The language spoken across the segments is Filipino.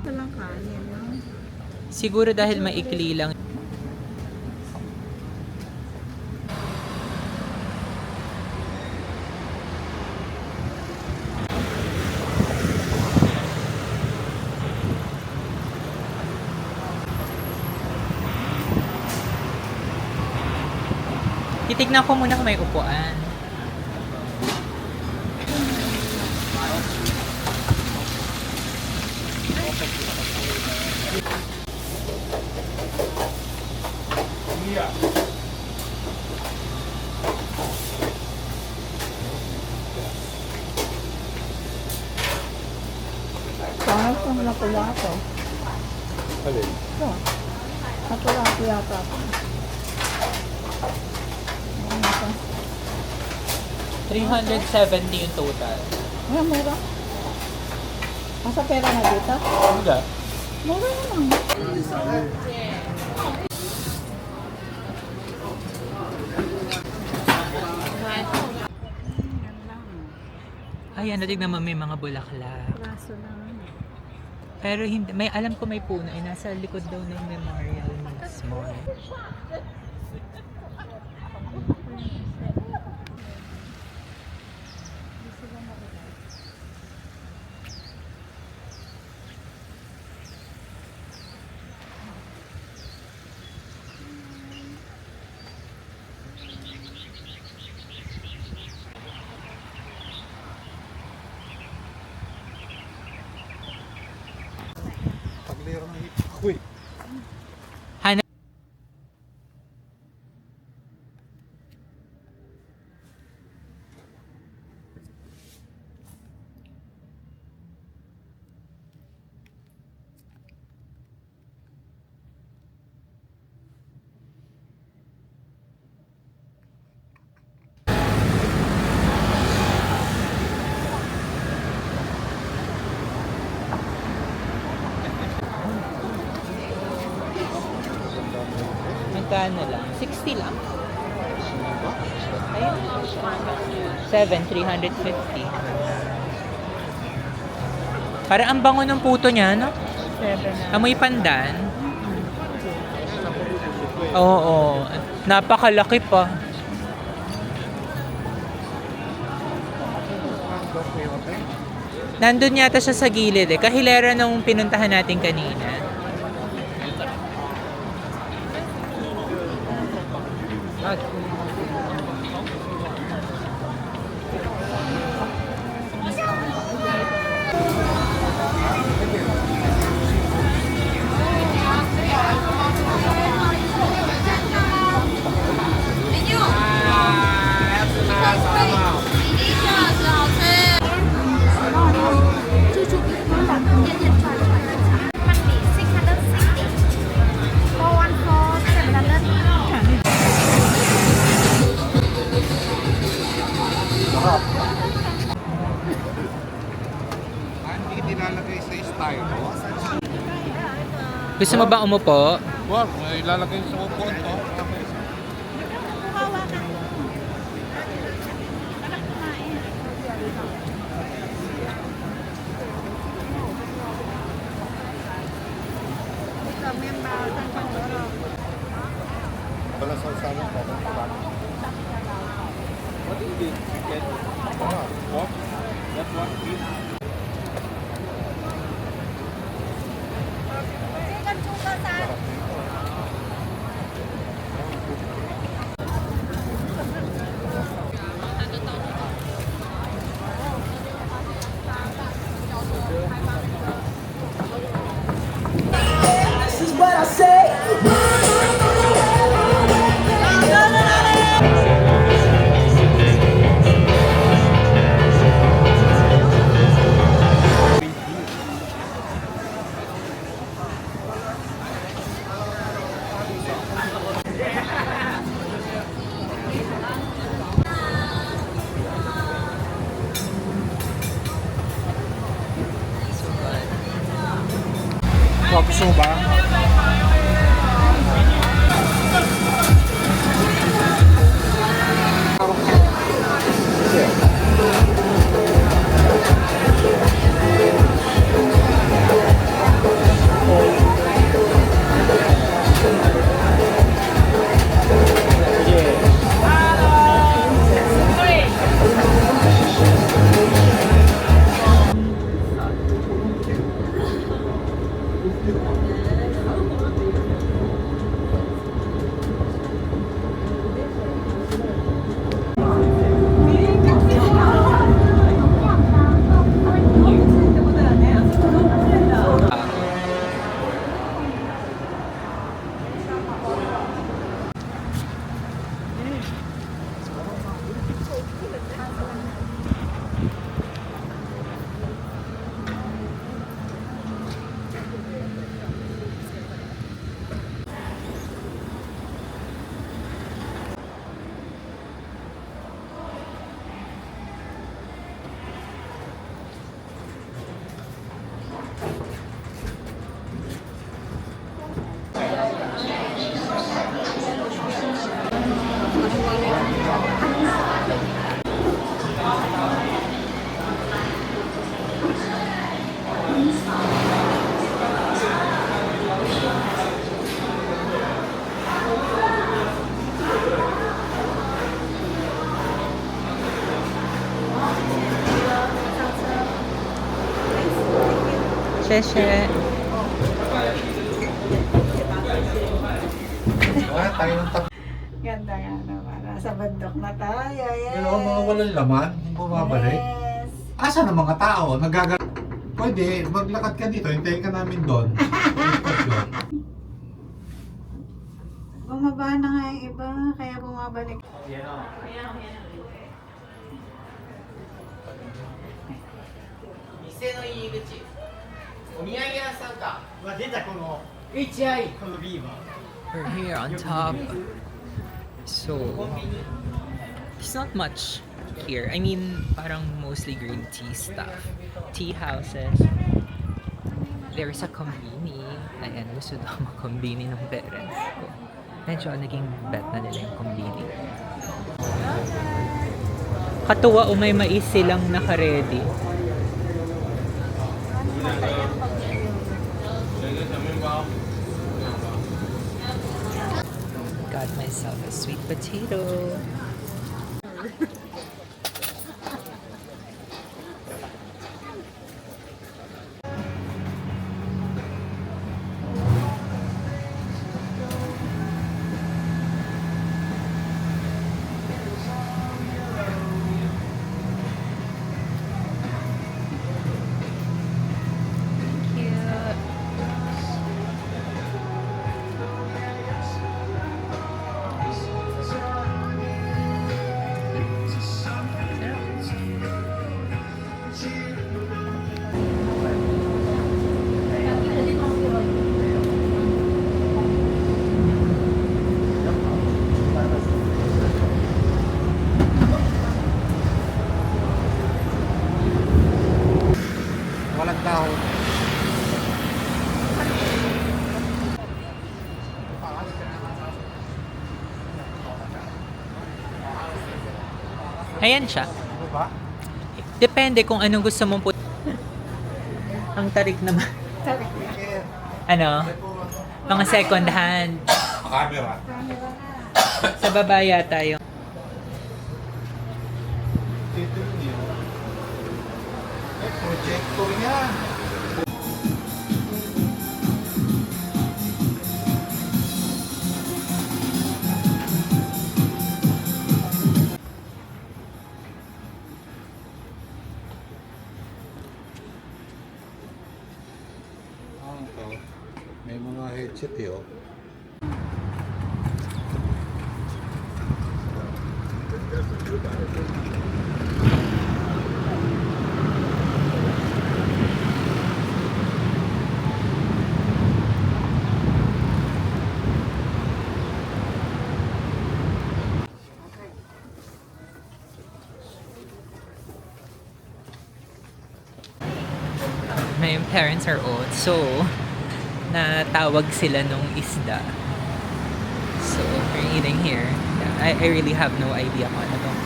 Walang kanin, no? Siguro dahil maikli lang. Titignan ko muna kung may upuan. Parang kung lapu-lapo. Alin? Ito. Lapu-lapo yata ito. Ano ito? 370 yung total. Ay, mura. Asa pera na dito? Hindi. Mura naman. Ayan, natignan mo may mga bulaklak. Raso lang. Pero hindi, may alam ko may puno. Eh, nasa likod daw ng memorial mismo. Paglero ng hip. Uy! Hanap. Magkano lang? 60 lang? Ayun. 7, 350. Parang ang bango ng puto niya, no? 7 na. Amoy pandan. Oo. Napakalaki pa. Nandun yata siya sa gilid eh. Kahilera nung pinuntahan natin kanina. Hindi nilalagay sa style. Gusto mo ba umupo? Wag, may ilalagay sa upuan to. Wala sa usapan pa. What is this? Chicken? What? That one beef? This is what I say. Gusto mo ba? Sheshe. Tayo ng tap. Ganda nga naman. Nasa bandok na tayo. Yes. Pero mga walang laman, bumabalik. Yes. Asa ng mga tao? Pwede, maglakad ka dito, hintayin ka namin doon. Istasyon. Bumaba na nga yung iba, kaya bumabalik. We're here on top. So, there's not much here. I mean, parang mostly green tea stuff. Tea houses. There's a kombini. Ayan, gusto daw mag-kombini ng parents ko. Medyo naging bet na nila yung kombini. Katuwa o may mais silang naka-ready. Got myself a sweet potato. Walang tao. Ayan siya. Ano ba? Depende kung anong gusto mong put. Ang tarik naman. Ano? Mga second hand. Camera. Sa baba yata yung... Dito yun. Projector yan. May mga headset eh, oh. My parents are old, so natawag sila nung isda. So, we're eating here. I really have no idea kung ano tong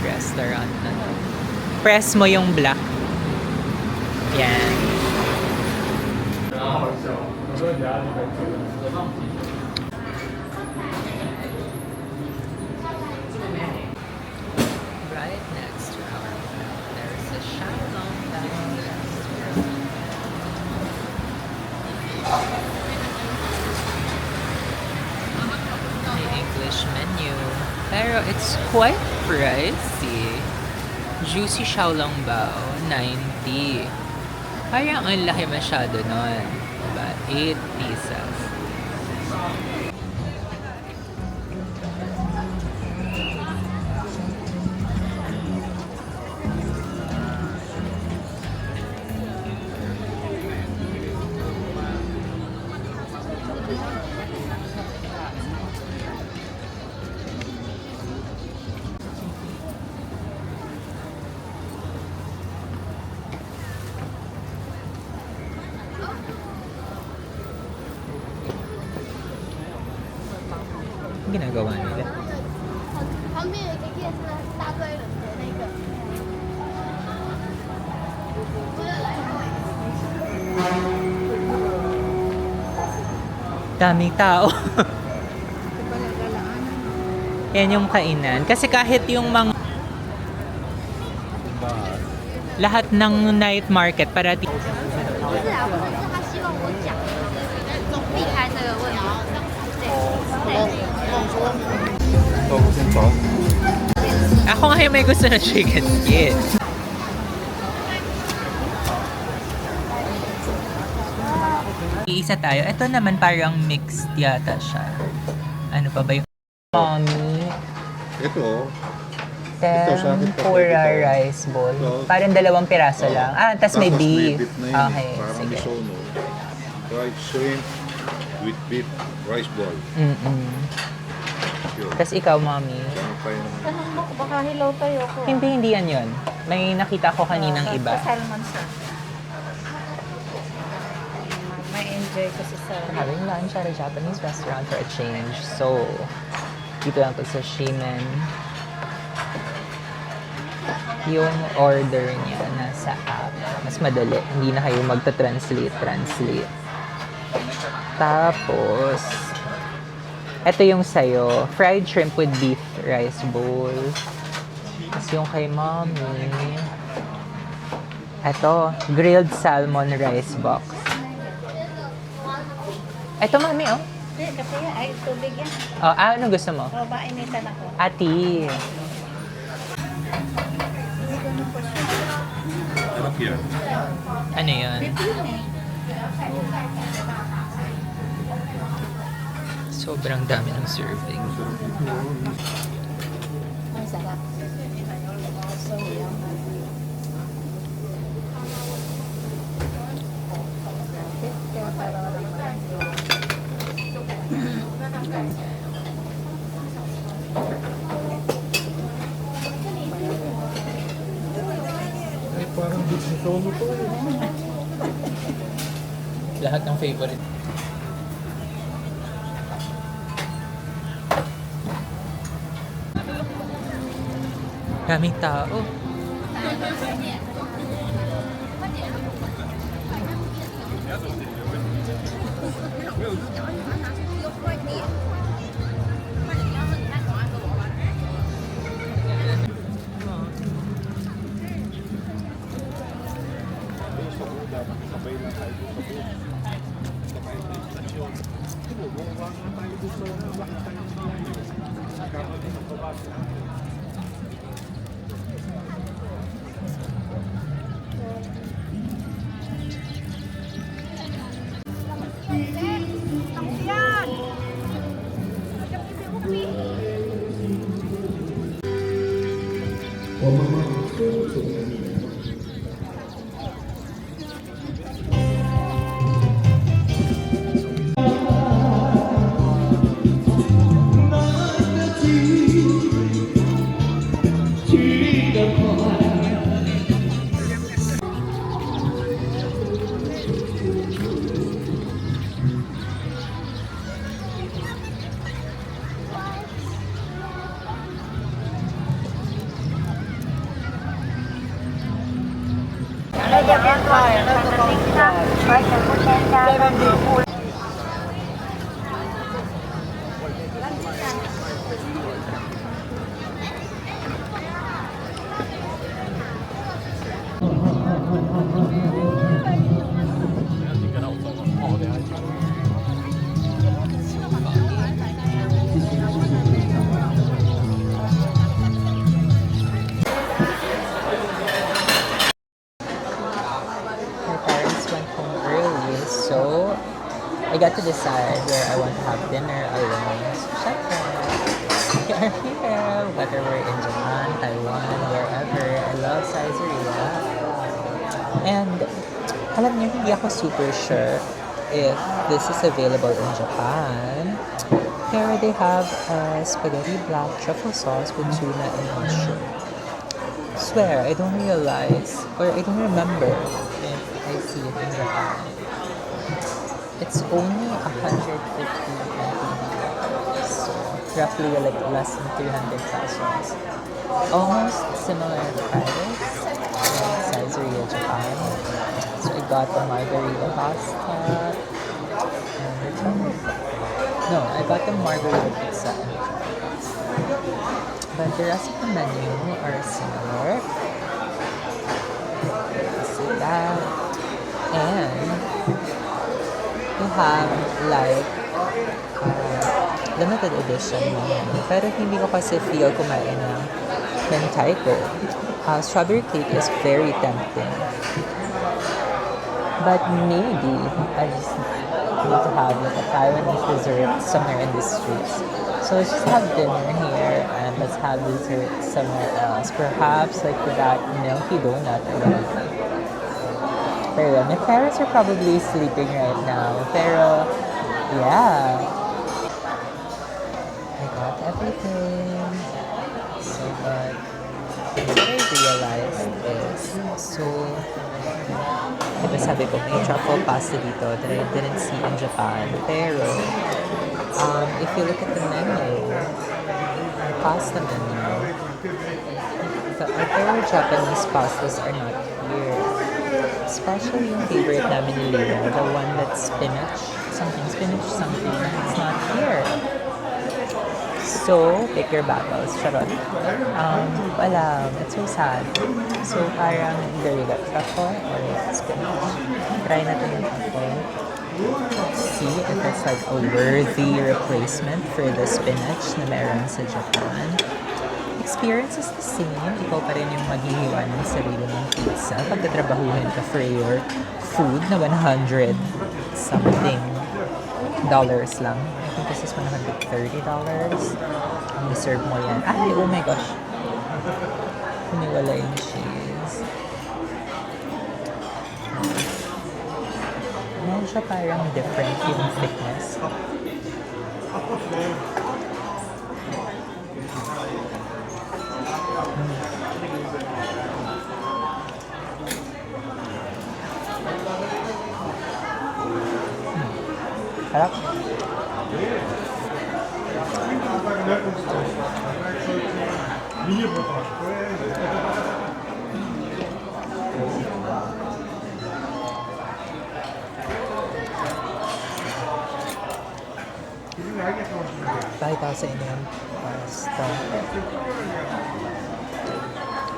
restaurant na to. Press mo yung black. Yan. Right next to our hotel, there's a Shalom Bao restaurant. The English menu. Pero it's quite pricey. Juicy Xiaolong Bao, 90. Parang ang laki masyado nun. Diba? 8 pieces. Ang ginagawa nila. 旁边有一个夜市，大堆人的那个。我有来过一次。 Daming tao. Yan yung kainan. Kasi kahit yung mga lahat ng night market parati 是啊，或者是他希望我讲，避开这个问题。So, since all. Ako nga yung may gusto na chicken skin. Iisa tayo. Ito naman parang mixed yata siya. Ano pa ba yung... Mommy, Ito, Ito, sa akin pa, tempura ito. rice bowl. Ito. Parang 2 piraso lang. Tas may beef. na yun Okay, Parang sige. misono. Fried shrimp with beef rice ball. Mm-mm. Yun. Tas ikaw, mommy. Ano pa yun? Tanong mo, baka hilaw tayo ko. Hindi yan yun. May nakita ko kaninang iba. Salmon siya. May enjoy kasi sa... Having lunch at a Japanese restaurant for a change. So, dito lang to sa Shimen. Yung order niya nasa app. Mas madali. Hindi na kayo magta-translate. Tapos, ito yung sayo. Fried shrimp with beef rice bowl. Tapos yung kay mommy. Ito, grilled salmon rice box. Ito, mami, oh. Hindi, kasi ay tubig yan. Oh, ano gusto mo? O, mainitan ako. Ati. Sarap yan. Ano yun? Sobrang dami ng serving. Ang sarap. So, yummy. Kaya parang Ay, parang beef misono to eh. Lahat ng favorite. Daming tao. Sabay lang tayo sa beef. Sabay sa istasyon. Bumaba nga tayo doon sa bakit tayo nilayo. Nagkamali ng babasa. My parents went home early, so I got to decide where I want to have dinner alone. So, syempre, we are here. Whether we're in Japan, Taiwan, wherever. I love Caesarea. And alam niyo, hindi ako super sure if this is available in Japan. Here they have a spaghetti black truffle sauce with tuna and mushroom. Swear, I don't realize, or I don't remember if I see it in Japan. It's only 150 NT, so roughly like less than 300 pesos. Almost similar price in Caesarea, Japan. So I got the margarita pasta and the truffle. No, I got the margarita pizza and the truffles. But the rest of the menu are similar. See that. And we have like limited edition naman. Pero hindi ko kasi feel kumain ng mentaiko. Strawberry cake is very tempting. But maybe I just need to have like a Taiwanese dessert somewhere in the streets. So let's just have dinner here and let's have dessert somewhere else. Perhaps like that milky donut or whatever. Pero my parents are probably sleeping right now. Pero yeah. I got everything. So but what I realized is diba sabi ko, may truffle pasta dito that I didn't see in Japan. Pero, if you look at the menu, the pasta menu, the other Japanese pastas are not here. Especially yung favorite namin ni Lena, the one that's spinach, something, it's not here. So, pick your battles. Charot. Wala. It's so sad. So, parang either you got truffle or you got spinach. Try natin yung truffle. See if it's like a worthy replacement for the spinach na meron sa Japan. Experience is the same. Ikaw pa rin yung maghihiwa ng sarili ng pizza. Pagtatrabahuhin ka for your food na 100 something dollars lang. I think this is $130. Ang serve mo yan. Ay, oh my gosh. Huniwala yung cheese. Medyo parang different yung thickness. Harap. Pakita sa inyo yung pasta.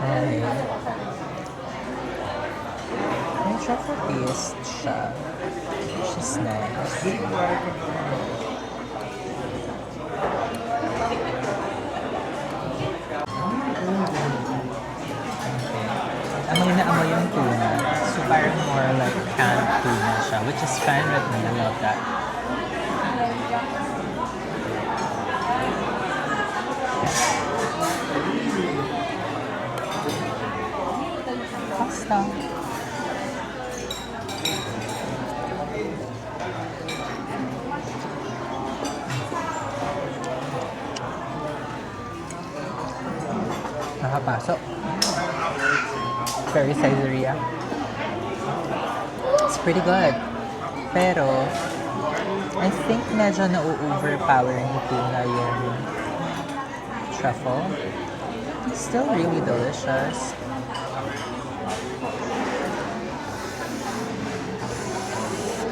Ay. May truffle paste siya. Which is nice. Amoy na amoy yung tuna. So parang more like canned tuna siya, which is fine with me. I love that. Pasta. Nakapasok. Very Caesarea. It's pretty good. Pero, I think medyo na-overpower ni tuna yung truffle. Still really delicious.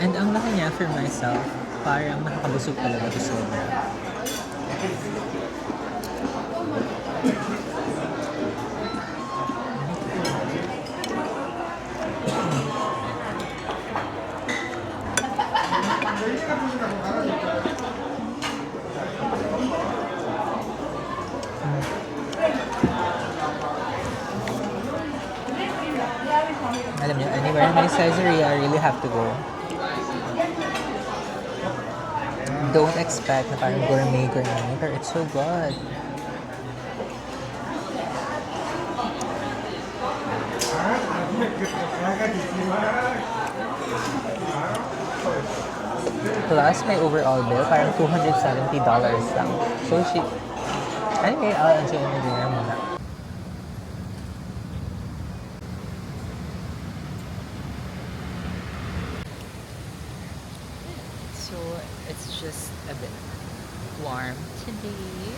And ang laki niya for myself, parang nakakabusog talaga ito sobra. Alam niyo, anywhere in my Caesarea, I really have to go. Don't expect na parang gourmet, but it's so good. Plus, may overall bill, parang $270 lang. So cheap. Anyway, I'll enjoy my dinner muna. So, it's just a bit warm today.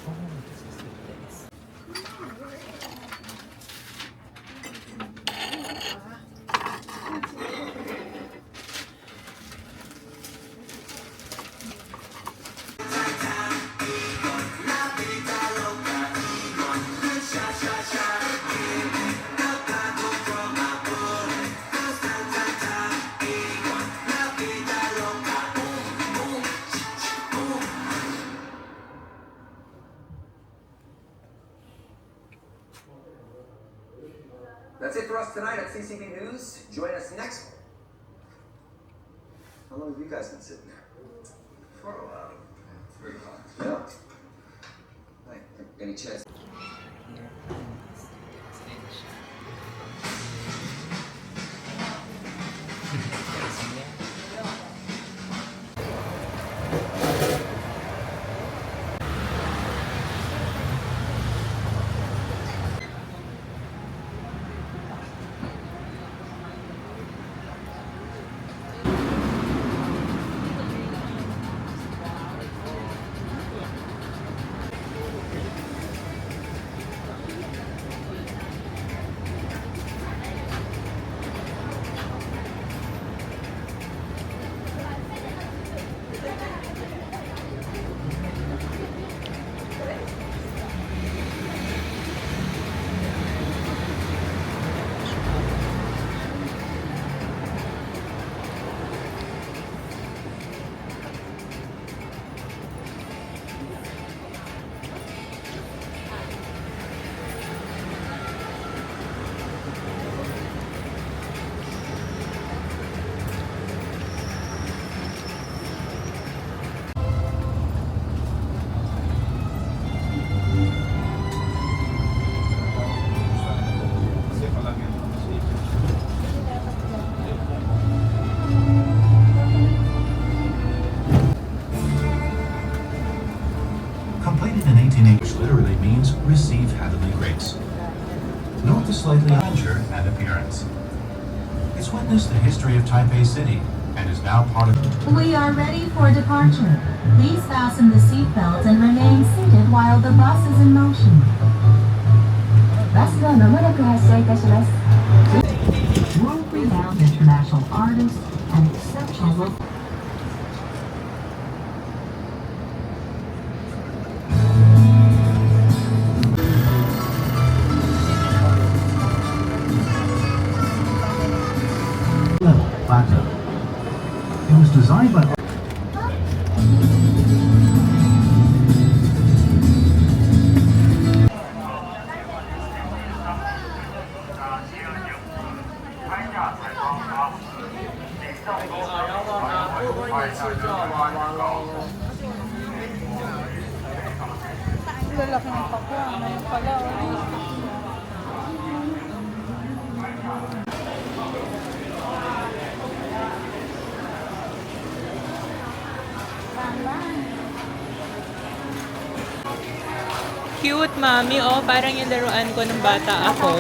Oh, this is this. That's it for us tonight at CCB News. Join us next. How long have you guys been sitting there? For a while. Very long. Yeah. Like, any chance? Here. Completed in 1880, which literally means receive heavenly grace. Note the slightly grandeur and appearance. It's witnessed the history of Taipei City and is now part of. We are ready for departure. Please fasten the seatbelts and remain seated while the bus is in motion. バスは間もなく発車いたします。World-renowned international artists and exceptional local level plateau. It was designed by Lalaki ng pakla. Ngayon pala. Cute, mami. Oh, parang yung laruan ko nung bata ako.